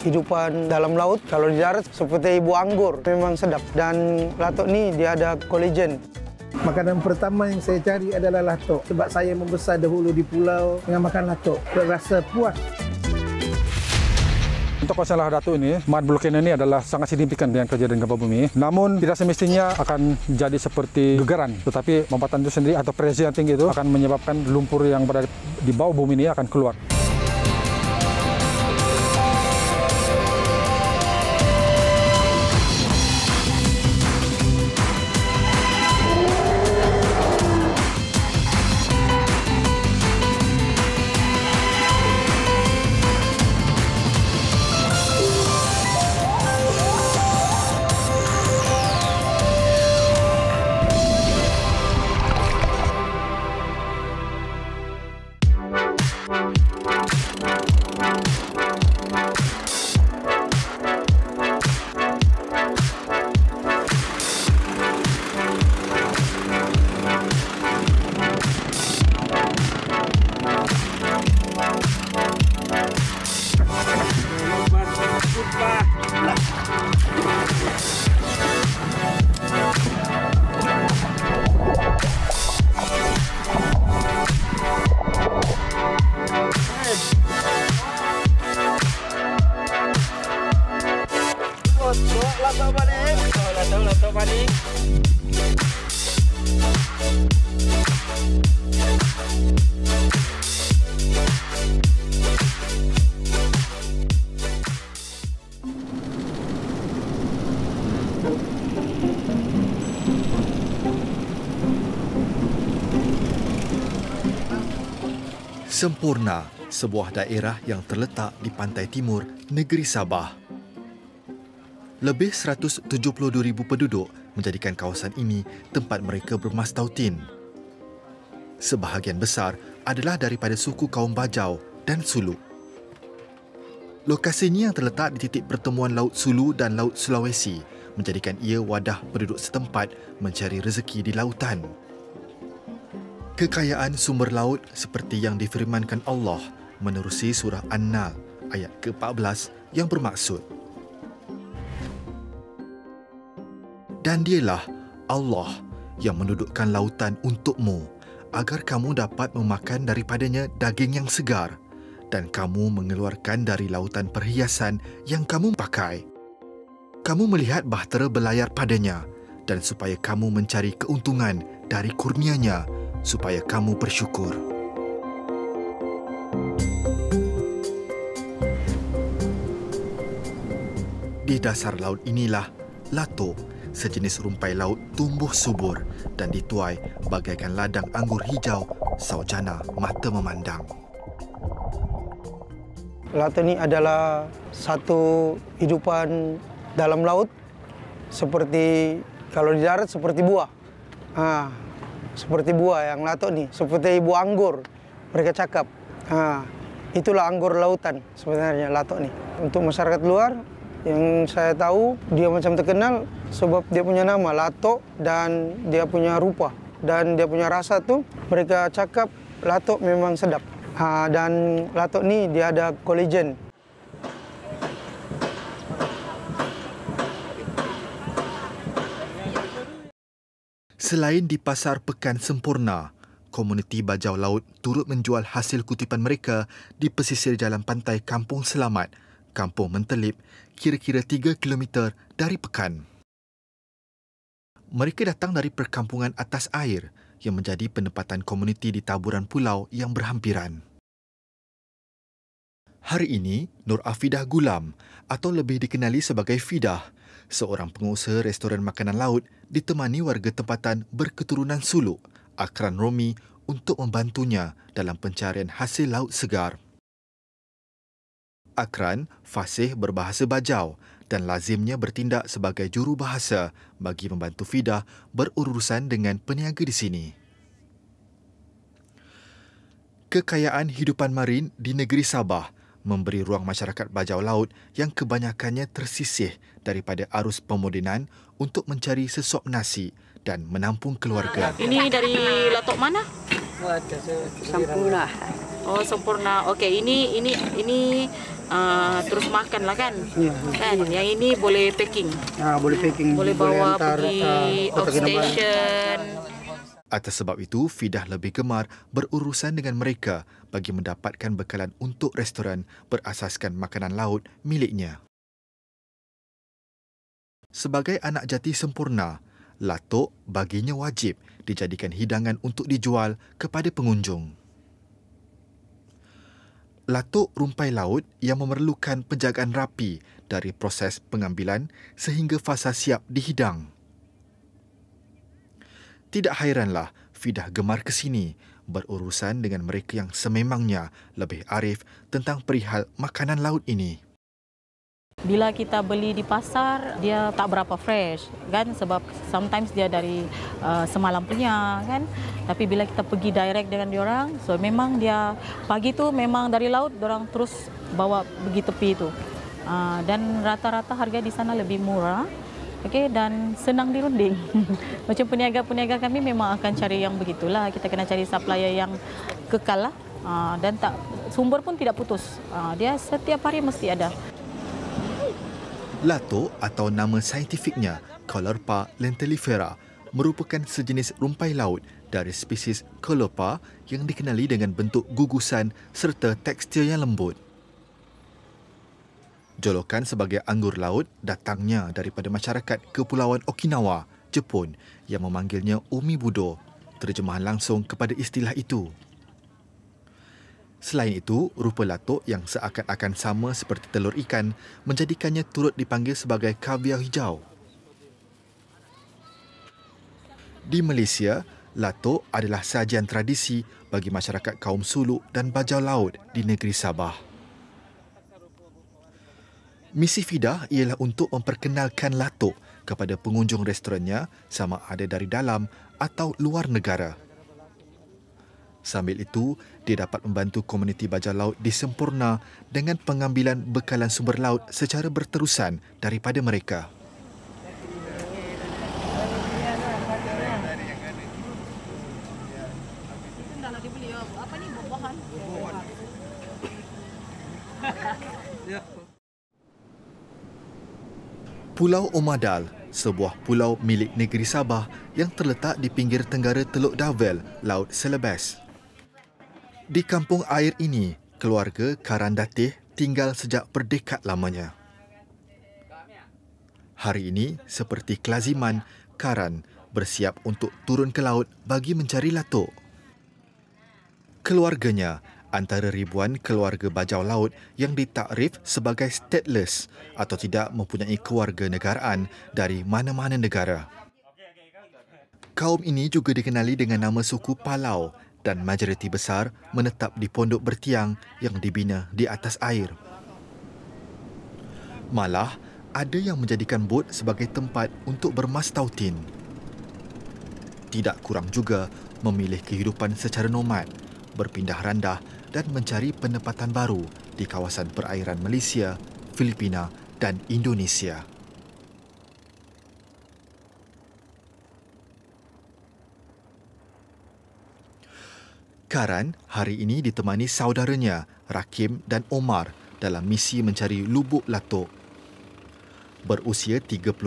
kehidupan dalam laut. Kalau di darat seperti buah anggur, memang sedap. Dan latok ni dia ada kolagen. Makanan pertama yang saya cari adalah latok. Sebab saya membesar dahulu di pulau dengan makan latok. Rasa puas. Untuk masalah datuk ini, mat volcano ini adalah sangat signifikan dengan kejadian gempa bumi. Namun tidak semestinya akan jadi seperti gegaran. Tetapi lompatan itu sendiri atau pressure yang tinggi itu akan menyebabkan lumpur yang berada di bawah bumi ini akan keluar. Sempurna, sebuah daerah yang terletak di pantai timur negeri Sabah. Lebih 172,000 penduduk menjadikan kawasan ini tempat mereka bermastautin. Sebahagian besar adalah daripada suku kaum Bajau dan Sulu. Lokasinya yang terletak di titik pertemuan Laut Sulu dan Laut Sulawesi menjadikan ia wadah penduduk setempat mencari rezeki di lautan. Kekayaan sumber laut seperti yang difirmankan Allah menerusi surah An-Nahl ayat ke-14 yang bermaksud, dan dialah Allah yang mendudukkan lautan untukmu agar kamu dapat memakan daripadanya daging yang segar dan kamu mengeluarkan dari lautan perhiasan yang kamu pakai. Kamu melihat bahtera berlayar padanya dan supaya kamu mencari keuntungan dari kurnianya supaya kamu bersyukur. Di dasar laut inilah latok, sejenis rumpai laut tumbuh subur dan dituai bagaikan ladang anggur hijau saujana mata memandang. Latok ni adalah satu kehidupan dalam laut, seperti kalau di darat seperti buah. Seperti buah yang latok ni, seperti buah anggur. Mereka cakap, itulah anggur lautan sebenarnya latok ni. Untuk masyarakat luar, yang saya tahu dia macam terkenal sebab dia punya nama latok dan dia punya rupa dan dia punya rasa tu. Mereka cakap latok memang sedap. Dan latok ni dia ada kolagen. Selain di Pasar Pekan Sempurna, komuniti Bajau Laut turut menjual hasil kutipan mereka di pesisir jalan pantai Kampung Selamat, Kampung Mentelip, kira-kira 3 km dari Pekan. Mereka datang dari perkampungan atas air yang menjadi penempatan komuniti di taburan pulau yang berhampiran. Hari ini, Nur Afidah Gulam atau lebih dikenali sebagai Fidah, seorang pengusaha restoran makanan laut ditemani warga tempatan berketurunan Suluk, Akran Romi untuk membantunya dalam pencarian hasil laut segar. Akran fasih berbahasa Bajau dan lazimnya bertindak sebagai jurubahasa bagi membantu Fidah berurusan dengan peniaga di sini. Kekayaan hidupan marin di negeri Sabah memberi ruang masyarakat Bajau Laut yang kebanyakannya tersisih daripada arus pemodenan untuk mencari sesop nasi dan menampung keluarga. Ini dari latok mana? Sempurna. Oh, sempurna. Okey, ini terus makan lah kan? Iya. Kan, yang ini boleh packing. Boleh packing, Boleh bawa antar, pergi Kota Kinabalu. outstation. Atas sebab itu, Fidah lebih gemar berurusan dengan mereka bagi mendapatkan bekalan untuk restoran berasaskan makanan laut miliknya. Sebagai anak jati sempurna, latok baginya wajib dijadikan hidangan untuk dijual kepada pengunjung. Latok rumpai laut yang memerlukan penjagaan rapi dari proses pengambilan sehingga fasa siap dihidang. Tidak hairanlah Fidah gemar ke sini berurusan dengan mereka yang sememangnya lebih arif tentang perihal makanan laut ini. Bila kita beli di pasar, dia tak berapa fresh kan, sebab sometimes dia dari semalam punya kan. Tapi bila kita pergi direct dengan diorang, so memang dia pagi tu memang dari laut diorang terus bawa pergi tepi tu. Dan rata-rata harga di sana lebih murah. Okey, dan senang dirunding. Macam peniaga-peniaga kami memang akan cari yang begitulah. Kita kena cari supplier yang kekal lah. Dan tak sumber pun tidak putus. Dia setiap hari mesti ada. Latok atau nama saintifiknya Caulerpa lentilifera merupakan sejenis rumpai laut dari spesies Caulerpa yang dikenali dengan bentuk gugusan serta tekstur yang lembut. Jolokan sebagai anggur laut datangnya daripada masyarakat Kepulauan Okinawa, Jepun yang memanggilnya Omibudo, terjemahan langsung kepada istilah itu. Selain itu, rupa latok yang seakan-akan sama seperti telur ikan menjadikannya turut dipanggil sebagai kaviar hijau. Di Malaysia, latok adalah sajian tradisi bagi masyarakat kaum Suluk dan bajau laut di negeri Sabah. Misi Fidah ialah untuk memperkenalkan latok kepada pengunjung restorannya sama ada dari dalam atau luar negara. Sambil itu, dia dapat membantu komuniti bajau laut di Sempurna dengan pengambilan bekalan sumber laut secara berterusan daripada mereka. Pulau Omadal, sebuah pulau milik negeri Sabah yang terletak di pinggir tenggara Teluk Davel, Laut Celebes. Di kampung air ini, keluarga Karan Datih tinggal sejak berdekad lamanya. Hari ini, seperti kelaziman, Karan bersiap untuk turun ke laut bagi mencari latok. Keluarganya antara ribuan keluarga bajau laut yang ditakrif sebagai stateless atau tidak mempunyai kewarganegaraan dari mana-mana negara. Kaum ini juga dikenali dengan nama suku Palau dan majoriti besar menetap di pondok bertiang yang dibina di atas air. Malah, ada yang menjadikan bot sebagai tempat untuk bermastautin. Tidak kurang juga memilih kehidupan secara nomad, berpindah randah dan mencari penempatan baru di kawasan perairan Malaysia, Filipina dan Indonesia. Karan hari ini ditemani saudaranya Rakim dan Omar dalam misi mencari lubuk latok. Berusia 39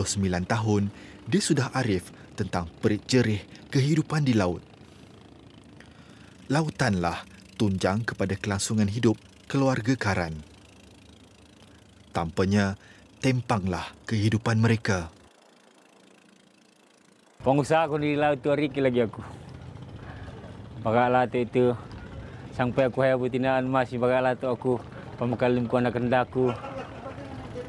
tahun, dia sudah arif tentang perit jerih kehidupan di laut. Lautanlah tunjang kepada kelangsungan hidup keluarga Karan. Tanpanya, tempanglah kehidupan mereka. Pengusaha aku di laut tu hari lagi aku. Bagaklah itu sampai aku hayat bertinaan masih bagaklah tu aku pemakalim ku anak kendaku.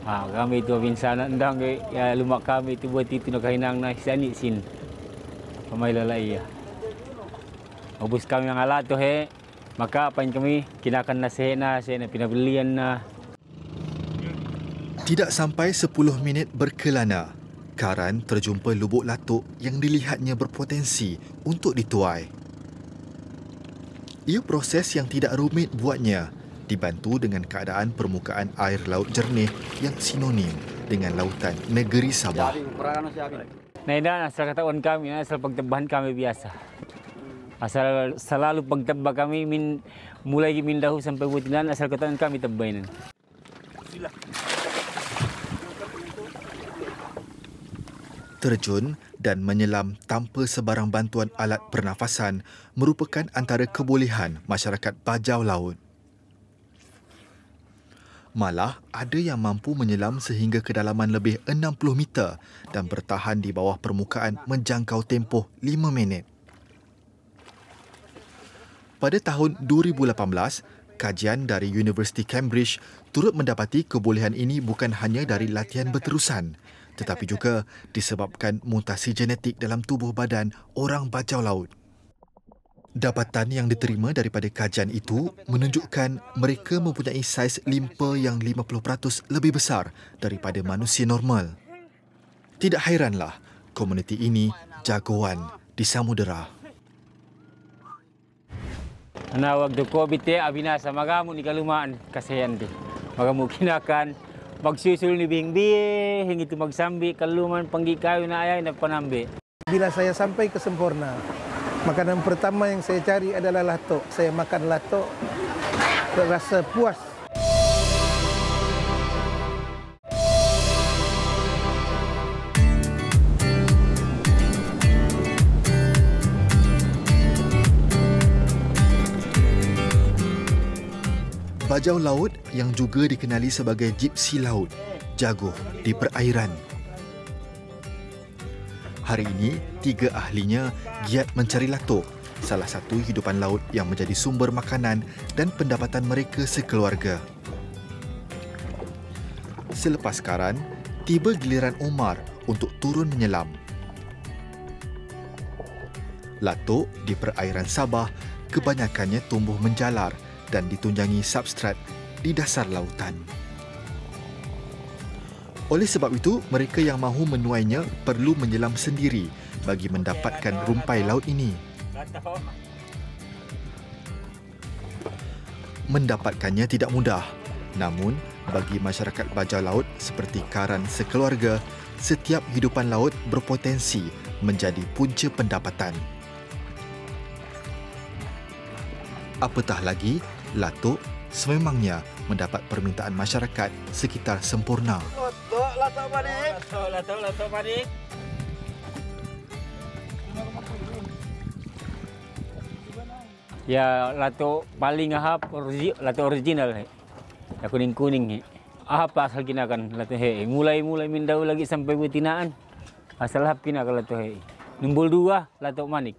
Kami itu binsa nak ndang ya lumak kami itu buat itu nak kainang na sani sin. Pamaila lai ya. Obus kami yang alat tu maka apa yang kami kinakan na sena pinabelian na. Tidak sampai 10 minit berkelana, Karan terjumpa lubuk latok yang dilihatnya berpotensi untuk dituai. Ia proses yang tidak rumit buatnya, dibantu dengan keadaan permukaan air laut jernih yang sinonim dengan lautan negeri Sabah. Nah, ini asal kata orang kami, asal pengtebahan kami biasa. Asal selalu pagtaba kami mulai mindahu sampai Butinan asal katakan kami tabainan. Terjun dan menyelam tanpa sebarang bantuan alat pernafasan merupakan antara kebolehan masyarakat bajau laut. Malah, ada yang mampu menyelam sehingga kedalaman lebih 60 meter dan bertahan di bawah permukaan menjangkau tempoh 5 minit. Pada tahun 2018, kajian dari Universiti Cambridge turut mendapati kebolehan ini bukan hanya dari latihan berterusan, tetapi juga disebabkan mutasi genetik dalam tubuh badan orang bajau laut. Dapatan yang diterima daripada kajian itu menunjukkan mereka mempunyai saiz limpa yang 50% lebih besar daripada manusia normal. Tidak hairanlah komuniti ini jagoan di samudera. Nah, waktu COVID abinasa magamu ni kalumaan kasayan di. Magamu kinakan magsusul ni bing-bing itu magsambi kaluman panggi kayu na ayay na panambi. Bila saya sampai ke Semporna, makanan pertama yang saya cari adalah latok. Saya makan latok, rasa puas. Bajau laut yang juga dikenali sebagai gypsy laut, jago di perairan. Hari ini, 3 ahlinya giat mencari latok, salah satu hidupan laut yang menjadi sumber makanan dan pendapatan mereka sekeluarga. Selepas karan, tiba giliran Omar untuk turun menyelam. Latok di perairan Sabah kebanyakannya tumbuh menjalar dan ditunjangi substrat di dasar lautan. Oleh sebab itu, mereka yang mahu menuainya perlu menyelam sendiri bagi mendapatkan rumpai laut ini. Mendapatkannya tidak mudah. Namun, bagi masyarakat bajau laut seperti karan sekeluarga, setiap hidupan laut berpotensi menjadi punca pendapatan. Apatah lagi, latok sememangnya mendapat permintaan masyarakat sekitar Semporna. Latok padik. Ya, latok paling ahap latok original. Ya kuning-kuning. Ahap asal kinakan latok he. Mulai mindau lagi sampai betinaan. Asal ahap kinakan latok he. Nombor 2 latok manik.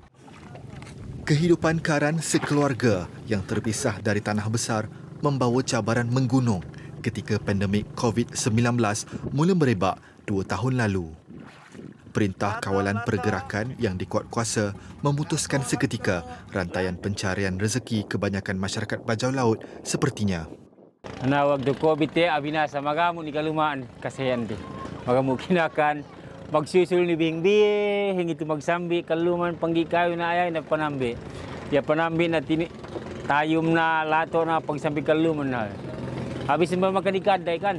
Kehidupan karan sekeluarga yang terpisah dari tanah besar membawa cabaran menggunung ketika pandemik COVID-19 mula merebak 2 tahun lalu. Perintah Kawalan Pergerakan yang dikuatkuasa memutuskan seketika rantaian pencarian rezeki kebanyakan masyarakat bajau laut sepertinya. Nah, waktu COVID abinasa magamu ni kalumaan kasayan di. Magamu kinakan magsusul ni bing-bing itu magsambi kaluman panggi kayu na ayay na panambi. Ya panambi na tayom na lato na pagsambi kaluman na. Habis na makan ikaday kan.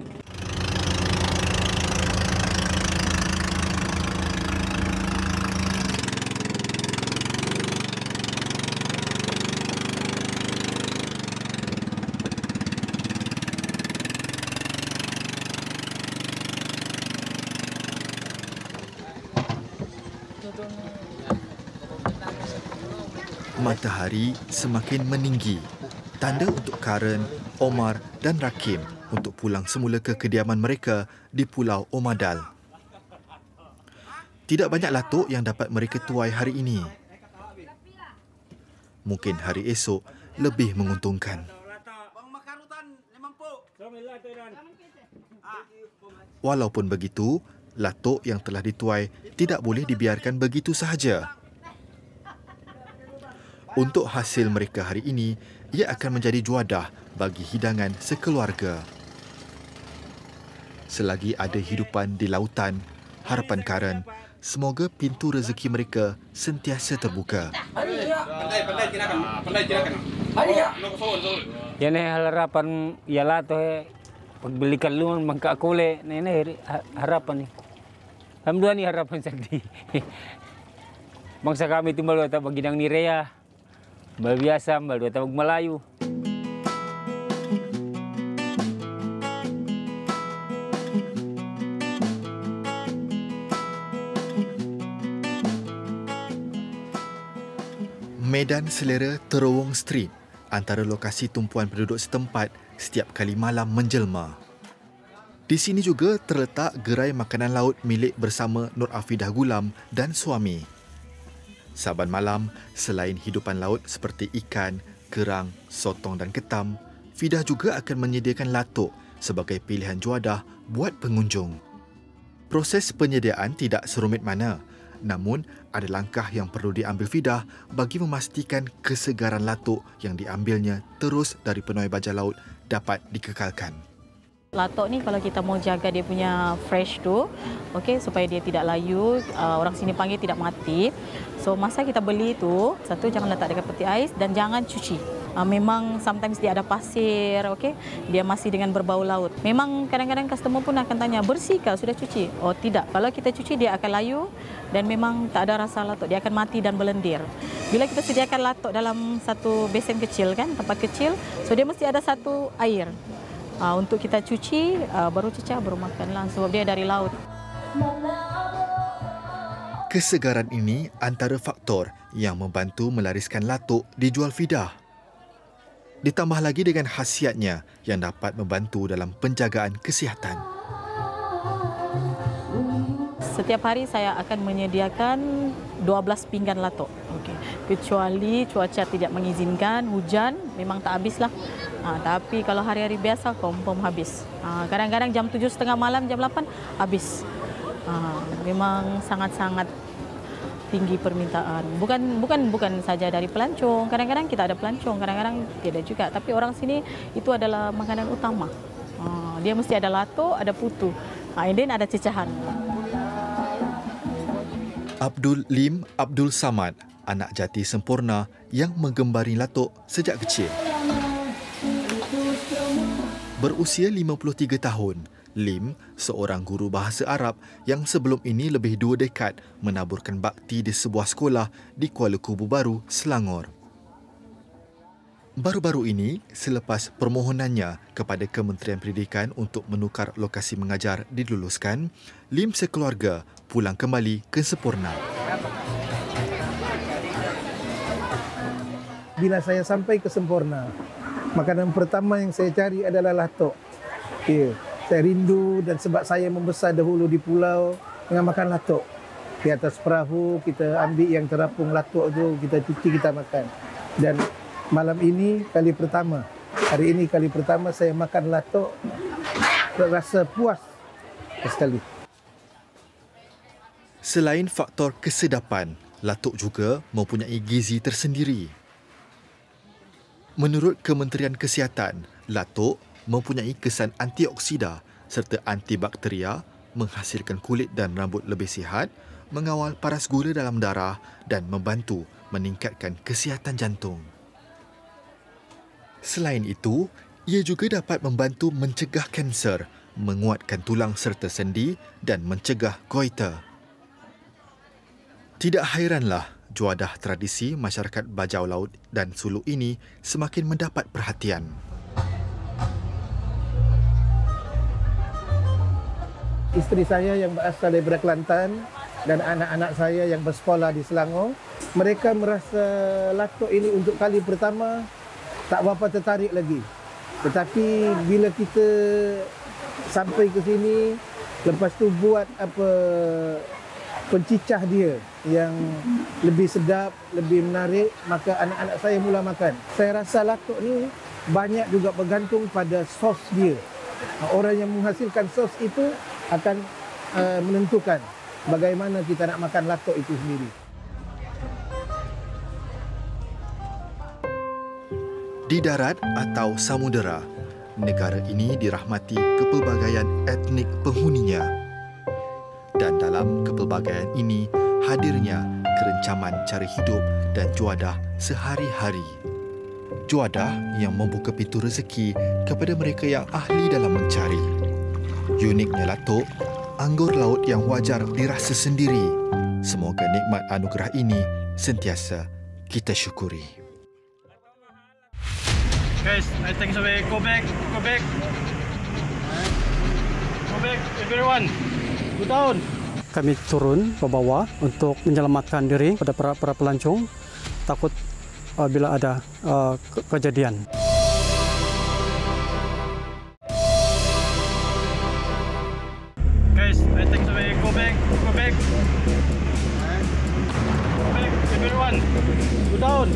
Matahari semakin meninggi. Tanda untuk Karen, Omar dan Rakim untuk pulang semula ke kediaman mereka di Pulau Omadal. Tidak banyak latok yang dapat mereka tuai hari ini. Mungkin hari esok lebih menguntungkan. Walaupun begitu, latok yang telah dituai tidak boleh dibiarkan begitu sahaja. Untuk hasil mereka hari ini, ia akan menjadi juadah bagi hidangan sekeluarga. Selagi ada hidupan di lautan, harapan Karen, semoga pintu rezeki mereka sentiasa terbuka. Yan harapan ialah to pagbalikan luman magkakule na harapan ni. Alhamdulillah ni harapan sagdi. Bangsa kami tumbalo ta pagidang ni Rea. biasa, dua tabung Melayu. Medan selera Terowong Street, antara lokasi tumpuan penduduk setempat setiap kali malam menjelma. Di sini juga terletak gerai makanan laut milik bersama Nur Afidah Gulam dan suami. Saban malam, selain hidupan laut seperti ikan, kerang, sotong dan ketam, Fidah juga akan menyediakan latok sebagai pilihan juadah buat pengunjung. Proses penyediaan tidak serumit mana, namun ada langkah yang perlu diambil Fidah bagi memastikan kesegaran latok yang diambilnya terus dari penuai baja laut dapat dikekalkan. Latok ni kalau kita mau jaga dia punya fresh tu, okey, supaya dia tidak layu, orang sini panggil tidak mati. So masa kita beli tu, satu jangan letak dekat peti ais dan jangan cuci. Memang sometimes dia ada pasir, okey, dia masih dengan berbau laut. Memang kadang-kadang customer pun akan tanya, bersih kah sudah cuci? Oh tidak, kalau kita cuci dia akan layu dan memang tak ada rasa latok, dia akan mati dan berlendir. Bila kita sediakan latok dalam satu besen kecil kan, tempat kecil, so dia mesti ada satu air. Untuk kita cuci, baru cecah, baru makanlah sebab dia dari laut. Kesegaran ini antara faktor yang membantu melariskan latok dijual Fidah. Ditambah lagi dengan khasiatnya yang dapat membantu dalam penjagaan kesihatan. Setiap hari saya akan menyediakan 12 pinggan latok. Okay. Kecuali cuaca tidak mengizinkan, hujan, memang tak habislah. Tapi kalau hari-hari biasa, confirm habis. Kadang-kadang jam 7.30 malam, jam 8, habis. Memang sangat-sangat tinggi permintaan. Bukan saja dari pelancong. Kadang-kadang kita ada pelancong, kadang-kadang tidak juga. Tapi orang sini itu adalah makanan utama. Dia mesti ada latok, ada putu. And then ada cecahan. Abdul Lim Abdul Samad, anak jati sempurna yang menggembari latok sejak kecil. Berusia 53 tahun, Lim seorang guru bahasa Arab yang sebelum ini lebih 2 dekad menaburkan bakti di sebuah sekolah di Kuala Kubu Baru, Selangor. Baru-baru ini, selepas permohonannya kepada Kementerian Pendidikan untuk menukar lokasi mengajar diluluskan, Lim sekeluarga pulang kembali ke Semporna. Bila saya sampai ke Semporna, makanan pertama yang saya cari adalah latok. Ya, saya rindu dan sebab saya membesar dahulu di pulau dengan makan latok. Di atas perahu, kita ambil yang terapung latok tu, kita cuci, kita makan. Dan malam ini kali pertama, hari ini kali pertama saya makan latok, terasa puas sekali. Selain faktor kesedapan, latok juga mempunyai gizi tersendiri. Menurut Kementerian Kesihatan, latok mempunyai kesan antioksida serta antibakteria, menghasilkan kulit dan rambut lebih sihat, mengawal paras gula dalam darah dan membantu meningkatkan kesihatan jantung. Selain itu, ia juga dapat membantu mencegah kanser, menguatkan tulang serta sendi dan mencegah goiter. Tidak hairanlah juadah tradisi masyarakat Bajau Laut dan Suluk ini semakin mendapat perhatian. Isteri saya yang berasal dari Kelantan dan anak-anak saya yang bersekolah di Selangor, mereka merasa latok ini untuk kali pertama tak berapa tertarik lagi. Tetapi bila kita sampai ke sini, lepas tu buat pencicah dia yang lebih sedap, lebih menarik, maka anak-anak saya mula makan. Saya rasa latok ni banyak juga bergantung pada sos dia. Orang yang menghasilkan sos itu akan menentukan bagaimana kita nak makan latok itu sendiri. Di darat atau samudera, negara ini dirahmati kepelbagaian etnik penghuninya. Dan dalam kepelbagaian ini, hadirnya kerencaman cara hidup dan juadah sehari-hari. Juadah yang membuka pintu rezeki kepada mereka yang ahli dalam mencari. Uniknya latok, anggur laut yang wajar dirasa sendiri. Semoga nikmat anugerah ini sentiasa kita syukuri. Guys, I think so we go back, everyone. Go down. Kami turun ke bawah untuk menyelamatkan diri pada para pelancong, takut bila ada kejadian. Guys, I think so we go back, everyone. Go down.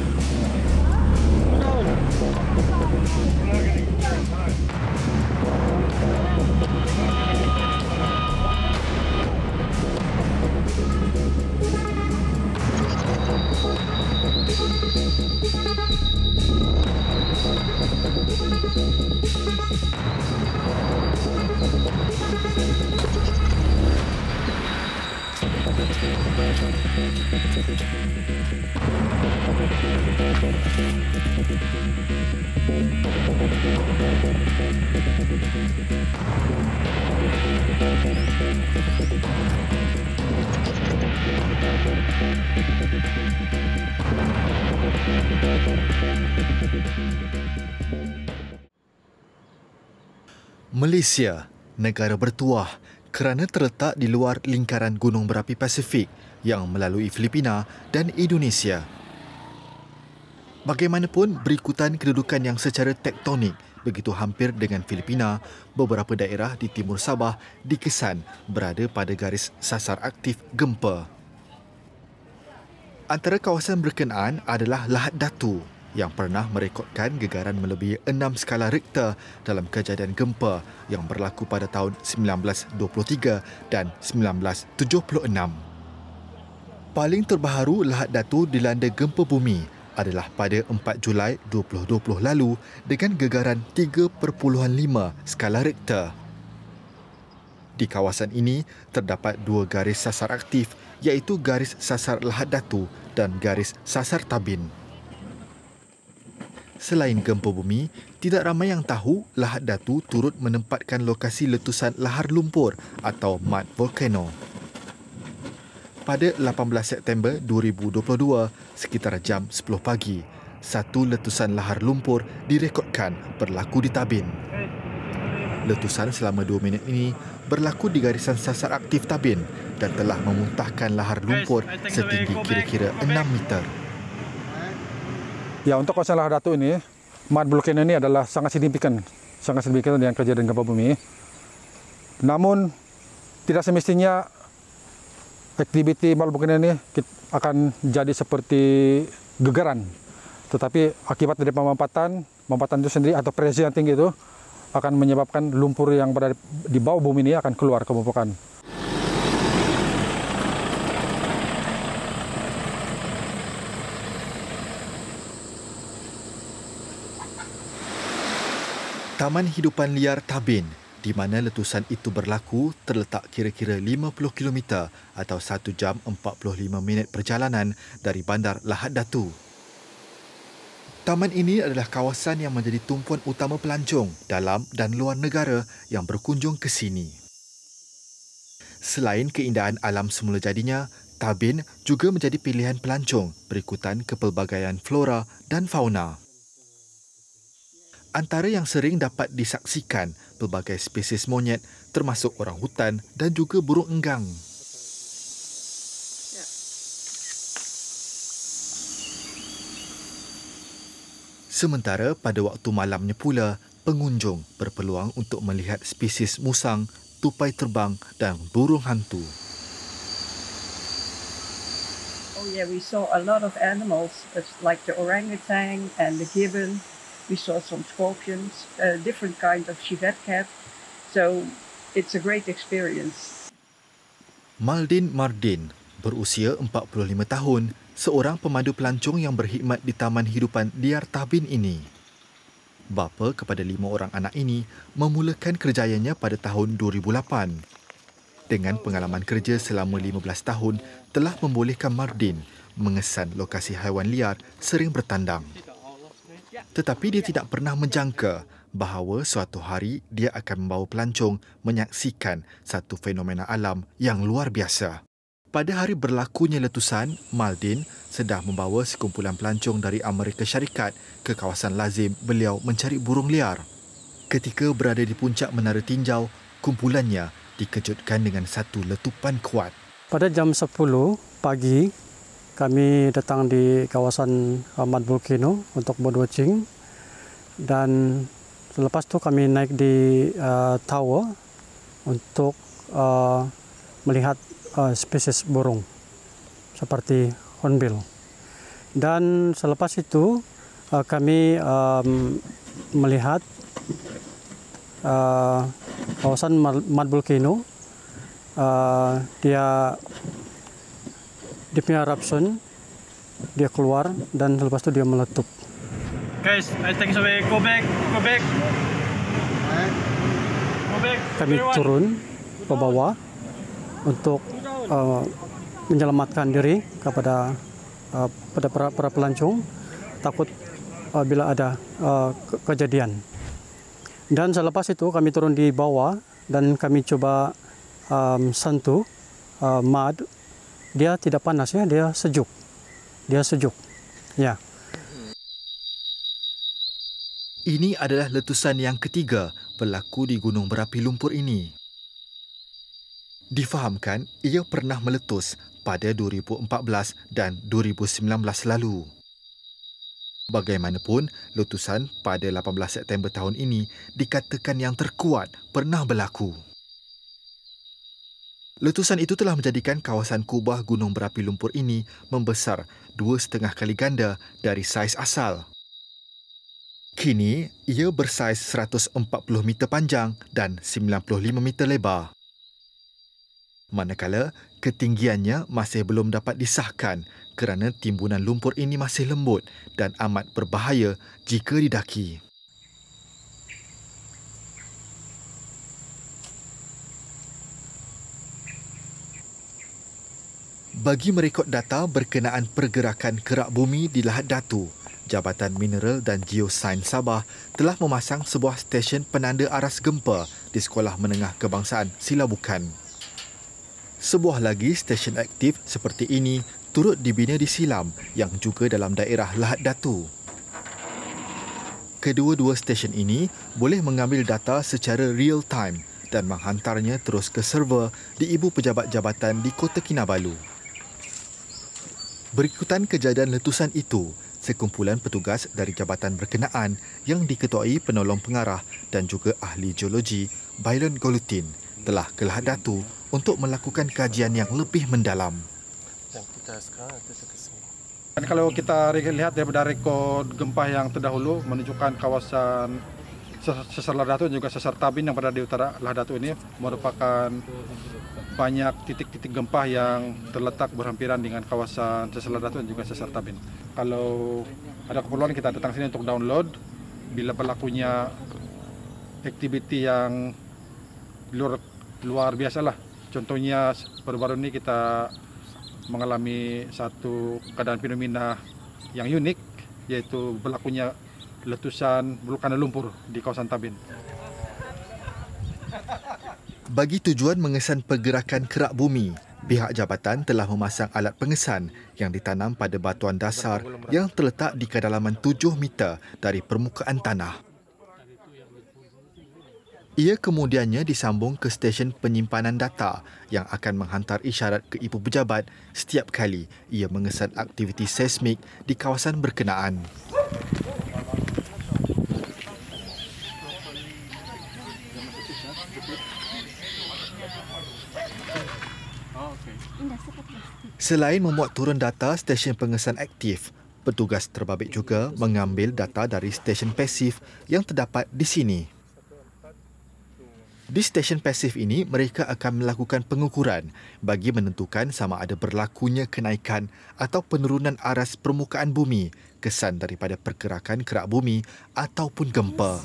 Malaysia, negara bertuah kerana terletak di luar lingkaran gunung berapi Pasifik yang melalui Filipina dan Indonesia. Bagaimanapun, berikutan kedudukan yang secara tektonik begitu hampir dengan Filipina, beberapa daerah di timur Sabah dikesan berada pada garis sasar aktif gempa. Antara kawasan berkenaan adalah Lahad Datu yang pernah merekodkan gegaran melebihi 6 skala Richter dalam kejadian gempa yang berlaku pada tahun 1923 dan 1976. Paling terbaharu Lahad Datu dilanda gempa bumi adalah pada 4 Julai 2020 lalu dengan gegaran 3.5 skala Richter. Di kawasan ini terdapat dua garis sasar aktif iaitu garis sasar Lahad Datu dan garis sasar Tabin. Selain gempa bumi, tidak ramai yang tahu Lahad Datu turut menempatkan lokasi letusan lahar lumpur atau mud volcano. Pada 18 September 2022, sekitar jam 10 pagi, satu letusan lahar lumpur direkodkan berlaku di Tabin. Letusan selama 2 minit ini berlaku di garisan sasar aktif Tabin dan telah memuntahkan lahar lumpur setinggi kira-kira 6 meter. Ya, untuk kawasan Lahad Datu ini, mud volcano ini adalah sangat signifikan dengan kejadian gempa bumi. Namun, tidak semestinya aktiviti mud volcano ini akan jadi seperti gegaran. Tetapi akibat dari pemampatan itu sendiri atau pressure yang tinggi itu akan menyebabkan lumpur yang berada di bawah bumi ini akan keluar ke permukaan. Taman Hidupan Liar Tabin, di mana letusan itu berlaku, terletak kira-kira 50 km atau 1 jam 45 minit perjalanan dari bandar Lahad Datu. Taman ini adalah kawasan yang menjadi tumpuan utama pelancong dalam dan luar negara yang berkunjung ke sini. Selain keindahan alam semula jadinya, Tabin juga menjadi pilihan pelancong berikutan kepelbagaian flora dan fauna. Antara yang sering dapat disaksikan pelbagai spesies monyet termasuk orang hutan dan juga burung enggang. Sementara pada waktu malamnya pula, pengunjung berpeluang untuk melihat spesies musang, tupai terbang dan burung hantu. Oh yeah, we saw a lot of animals, like the orangutan and the gibbon. We saw some scorpions, different kind of civet cat. So it's a great experience. Maldin Mardin berusia 45 tahun, seorang pemandu pelancong yang berkhidmat di Taman Hidupan Liar Tabin ini. Bapa kepada 5 orang anak ini memulakan kerjayanya pada tahun 2008. Dengan pengalaman kerja selama 15 tahun, telah membolehkan Mardin mengesan lokasi haiwan liar sering bertandang. Tetapi dia tidak pernah menjangka bahawa suatu hari dia akan membawa pelancong menyaksikan satu fenomena alam yang luar biasa. Pada hari berlakunya letusan, Maldin sedang membawa sekumpulan pelancong dari Amerika Syarikat ke kawasan lazim beliau mencari burung liar. Ketika berada di puncak menara tinjau, kumpulannya dikejutkan dengan satu letupan kuat. Pada jam 10 pagi, kami datang di kawasan Mad Volcano untuk birdwatching. Dan selepas itu kami naik di tower untuk melihat spesies burung seperti hornbill. Dan selepas itu kami melihat kawasan Mad Volcano, dia punya eruption, dia keluar dan selepas itu dia meletup. Guys, I think so we go back. Go back. Kami turun ke bawah untuk menyelamatkan diri kepada para pelancong, takut bila ada kejadian. Dan selepas itu kami turun di bawah dan kami coba sentuh mud. Dia tidak panas ya, dia sejuk. Ya. Ini adalah letusan yang ketiga berlaku di gunung berapi lumpur ini. Difahamkan ia pernah meletus pada 2014 dan 2019 lalu. Bagaimanapun, letusan pada 18 September tahun ini dikatakan yang terkuat pernah berlaku. Letusan itu telah menjadikan kawasan kubah gunung berapi lumpur ini membesar 2,5 kali ganda dari saiz asal. Kini, ia bersaiz 140 meter panjang dan 95 meter lebar. Manakala, ketinggiannya masih belum dapat disahkan kerana timbunan lumpur ini masih lembut dan amat berbahaya jika didaki. Bagi merekod data berkenaan pergerakan kerak bumi di Lahad Datu, Jabatan Mineral dan Geosains Sabah telah memasang sebuah stesen penanda aras gempa di Sekolah Menengah Kebangsaan Silabukan. Sebuah lagi stesen aktif seperti ini turut dibina di Silam yang juga dalam daerah Lahad Datu. Kedua-dua stesen ini boleh mengambil data secara real time dan menghantarnya terus ke server di Ibu Pejabat Jabatan di Kota Kinabalu. Berikutan kejadian letusan itu, sekumpulan petugas dari jabatan berkenaan yang diketuai penolong pengarah dan juga ahli geologi Bailon Golutin telah ke Lahad Datu untuk melakukan kajian yang lebih mendalam. Dan kalau kita lihat daripada rekod gempa yang terdahulu menunjukkan kawasan Sesar Lahad Datu dan juga Sesar Tabin yang berada di utara Lahad Datu ini merupakan banyak titik-titik gempa yang terletak berhampiran dengan kawasan Sesar Lahad Datu dan juga Sesar Tabin. Kalau ada keperluan kita datang sini untuk download bila berlakunya aktiviti yang luar biasa lah. Contohnya baru-baru ini kita mengalami satu keadaan fenomena yang unik, yaitu berlakunya letusan vulkanik lumpur di kawasan Tabin. Bagi tujuan mengesan pergerakan kerak bumi, pihak jabatan telah memasang alat pengesan yang ditanam pada batuan dasar yang terletak di kedalaman 7 meter dari permukaan tanah. Ia kemudiannya disambung ke stesen penyimpanan data yang akan menghantar isyarat ke Ibu Pejabat setiap kali ia mengesan aktiviti seismik di kawasan berkenaan. Selain memuat turun data stesen pengesan aktif, petugas terbabit juga mengambil data dari stesen pasif yang terdapat di sini. Di stesen pasif ini, mereka akan melakukan pengukuran bagi menentukan sama ada berlakunya kenaikan atau penurunan aras permukaan bumi kesan daripada pergerakan kerak bumi ataupun gempa.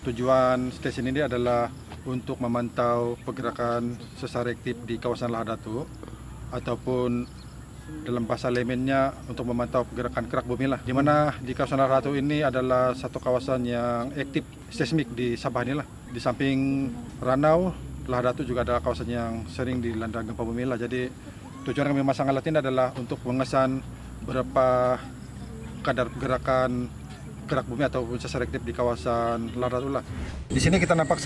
Tujuan stesen ini adalah untuk memantau pergerakan sesar aktif di kawasan Lahad Datu ataupun dalam bahasa laymannya untuk memantau pergerakan kerak bumi lah. Di mana di kawasan Lahad Datu ini adalah satu kawasan yang aktif seismik di Sabah ini lah. Di samping Ranau Lahar Datu juga adalah kawasan yang sering dilanda gempa bumi lah. Jadi tujuan kami memasang alat ini adalah untuk mengesan berapa kadar pergerakan gerak bumi ataupun sesar aktif di kawasan Lahar Datu lah. Di sini kita nampak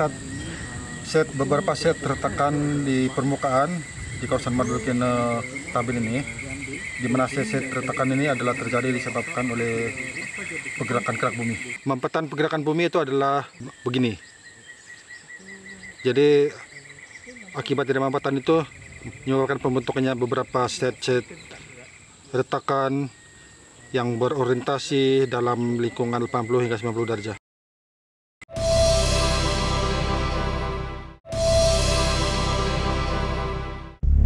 beberapa set retakan di permukaan di kawasan Mad Volcano Tabin ini, di mana set retakan ini adalah terjadi disebabkan oleh pergerakan kerak bumi. Mampatan pergerakan bumi itu adalah begini. Jadi akibat dari mampatan itu menyebabkan pembentukannya beberapa set retakan yang berorientasi dalam lingkungan 80 hingga 90 derajat.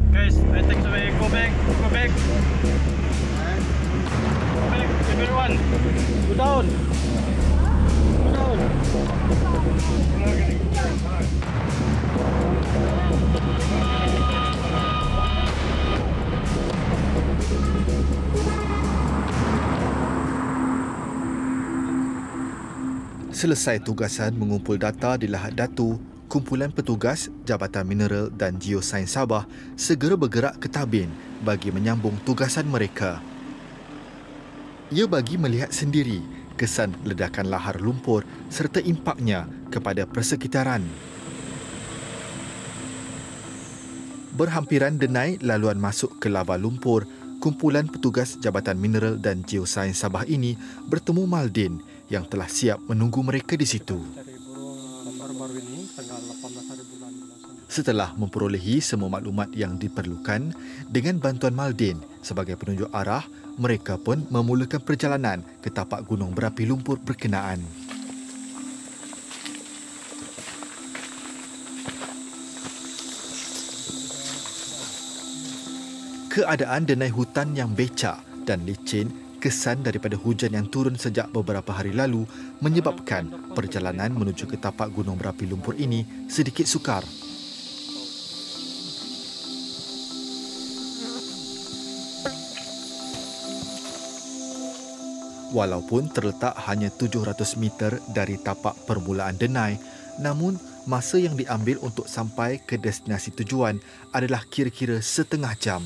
Guys, I think so we go back. Go back, everyone. Go down. Go down. Selesai tugasan mengumpul data di Lahar Datu, kumpulan petugas Jabatan Mineral dan Geosains Sabah segera bergerak ke Tabin bagi menyambung tugasan mereka. Ia bagi melihat sendiri kesan ledakan lahar lumpur serta impaknya kepada persekitaran. Berhampiran denai laluan masuk ke lava lumpur, kumpulan petugas Jabatan Mineral dan Geosains Sabah ini bertemu Maldin yang telah siap menunggu mereka di situ. Setelah memperolehi semua maklumat yang diperlukan, dengan bantuan Maldin sebagai penunjuk arah, mereka pun memulakan perjalanan ke tapak gunung berapi lumpur berkenaan. Keadaan denai hutan yang becak dan licin, kesan daripada hujan yang turun sejak beberapa hari lalu menyebabkan perjalanan menuju ke tapak gunung berapi lumpur ini sedikit sukar. Walaupun terletak hanya 700 meter dari tapak permulaan denai, namun masa yang diambil untuk sampai ke destinasi tujuan adalah kira-kira setengah jam.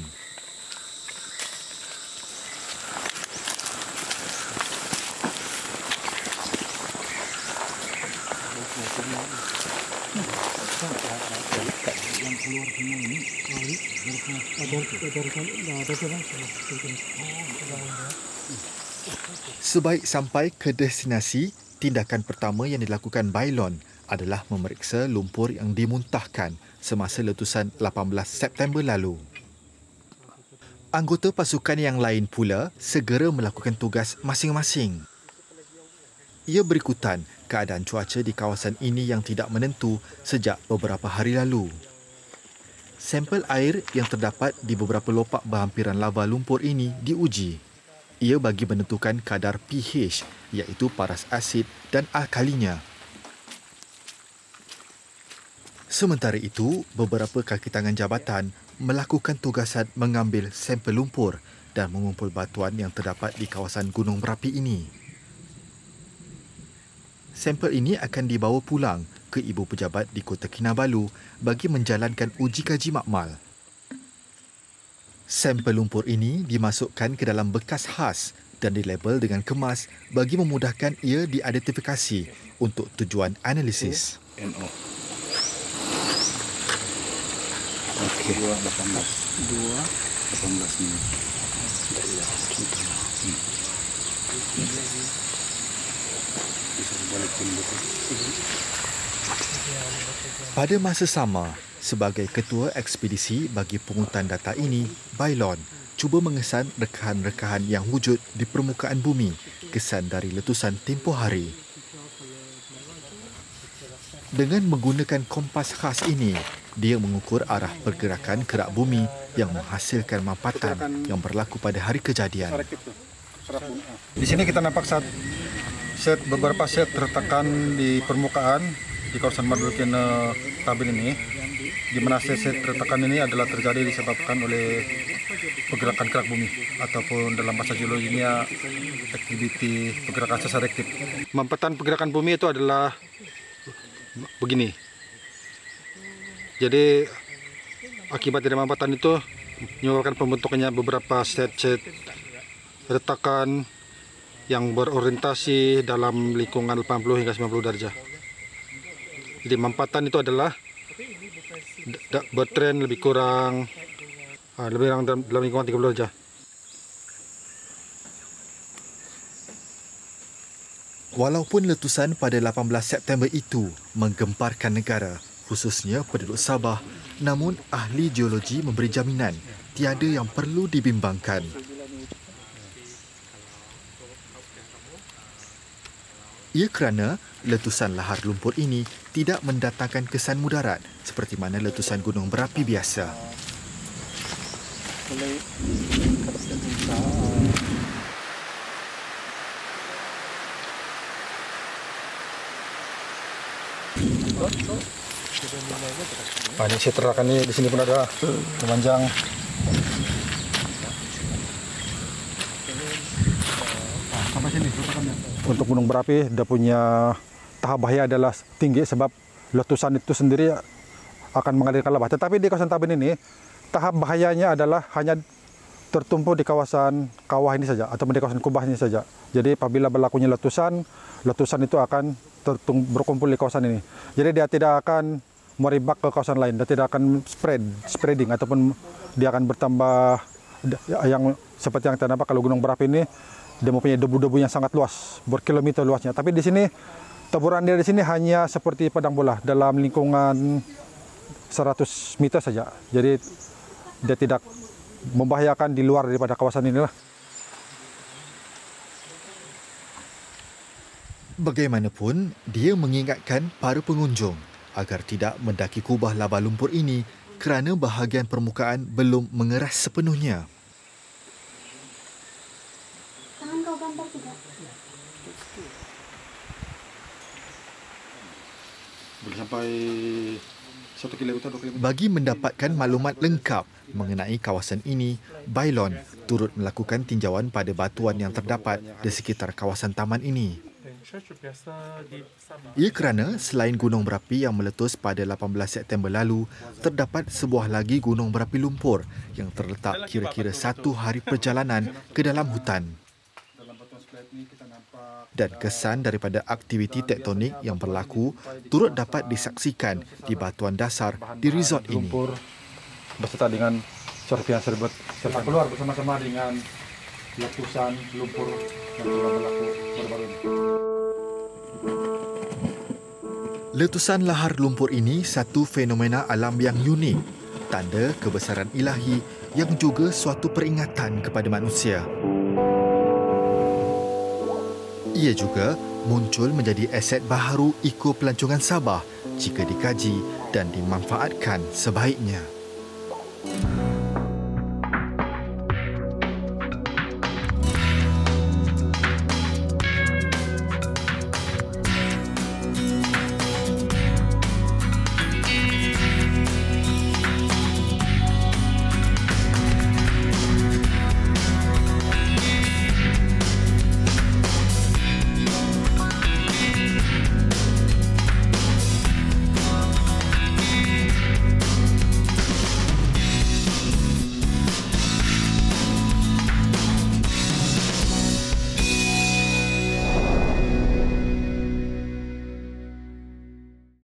Sebaik sampai ke destinasi, tindakan pertama yang dilakukan Bailon adalah memeriksa lumpur yang dimuntahkan semasa letusan 18 September lalu. Anggota pasukan yang lain pula segera melakukan tugas masing-masing. Ia berikutan keadaan cuaca di kawasan ini yang tidak menentu sejak beberapa hari lalu. Sampel air yang terdapat di beberapa lopak berhampiran lava lumpur ini diuji. Ia bagi menentukan kadar pH, iaitu paras asid dan alkalinya. Sementara itu, beberapa kaki tangan jabatan melakukan tugasan mengambil sampel lumpur dan mengumpul batuan yang terdapat di kawasan gunung berapi ini. Sampel ini akan dibawa pulang ke ibu pejabat di Kota Kinabalu bagi menjalankan uji kaji makmal. Sampel lumpur ini dimasukkan ke dalam bekas khas dan dilabel dengan kemas bagi memudahkan ia diidentifikasi untuk tujuan analisis. NO. Okey. 218 ni. Pada masa sama, sebagai ketua ekspedisi bagi pungutan data ini, Bailon cuba mengesan rekahan-rekahan yang wujud di permukaan bumi kesan dari letusan tempoh hari. Dengan menggunakan kompas khas ini, dia mengukur arah pergerakan kerak bumi yang menghasilkan mampatan yang berlaku pada hari kejadian. Di sini kita nampak beberapa set retakan di permukaan di kawasan Mad Volcano Tabin ini, di mana set retakan ini adalah terjadi disebabkan oleh pergerakan kerak bumi ataupun dalam bahasa geologinya aktiviti pergerakan sesar aktif. Mampatan pergerakan bumi itu adalah begini. Jadi akibat dari mampatan itu menyebabkan pembentukannya beberapa set-set retakan yang berorientasi dalam lingkungan 80 hingga 90 derajat. Jadi mampatan itu adalah bertren lebih kurang dalam lingkungan 30 derajat. Walaupun letusan pada 18 September itu menggemparkan negara, khususnya penduduk Sabah, namun ahli geologi memberi jaminan tiada yang perlu dibimbangkan. Ia kerana letusan lahar lumpur ini tidak mendatangkan kesan mudarat seperti mana letusan gunung berapi biasa. Ini saya terangkan ni di sini pun ada pemanjang. Untuk gunung berapi, dia punya tahap bahaya adalah tinggi sebab letusan itu sendiri akan mengalirkan lava. Tetapi di kawasan Taben ini, tahap bahayanya adalah hanya tertumpu di kawasan kawah ini saja atau di kawasan kubah ini saja. Jadi apabila berlakunya letusan itu akan berkumpul di kawasan ini. Jadi dia tidak akan merebak ke kawasan lain, dia tidak akan spreading ataupun dia akan bertambah yang seperti yang kita nampak kalau gunung berapi ini dia mempunyai debu-debu yang sangat luas, berkilometer luasnya. Tapi di sini taburan dia di sini hanya seperti padang bola dalam lingkungan 100 meter saja. Jadi dia tidak membahayakan di luar daripada kawasan inilah. Bagaimanapun, dia mengingatkan para pengunjung agar tidak mendaki kubah lava lumpur ini kerana bahagian permukaan belum mengeras sepenuhnya. Boleh sampai 1 kilometer, 2 kilometer. Bagi mendapatkan maklumat lengkap mengenai kawasan ini, Bailon turut melakukan tinjauan pada batuan yang terdapat di sekitar kawasan taman ini. Ia kerana selain gunung berapi yang meletus pada 18 September lalu, terdapat sebuah lagi gunung berapi lumpur yang terletak kira-kira 1 hari perjalanan ke dalam hutan. Dan kesan daripada aktiviti tektonik yang berlaku turut dapat disaksikan di batuan dasar di resort ini. Beserta dengan serpihan serta keluar bersama-sama dengan letusan lumpur yang telah berlaku baru-baru ini. Letusan lahar lumpur ini satu fenomena alam yang unik, tanda kebesaran ilahi yang juga suatu peringatan kepada manusia. Ia juga muncul menjadi aset baharu ekopelancongan Sabah jika dikaji dan dimanfaatkan sebaiknya.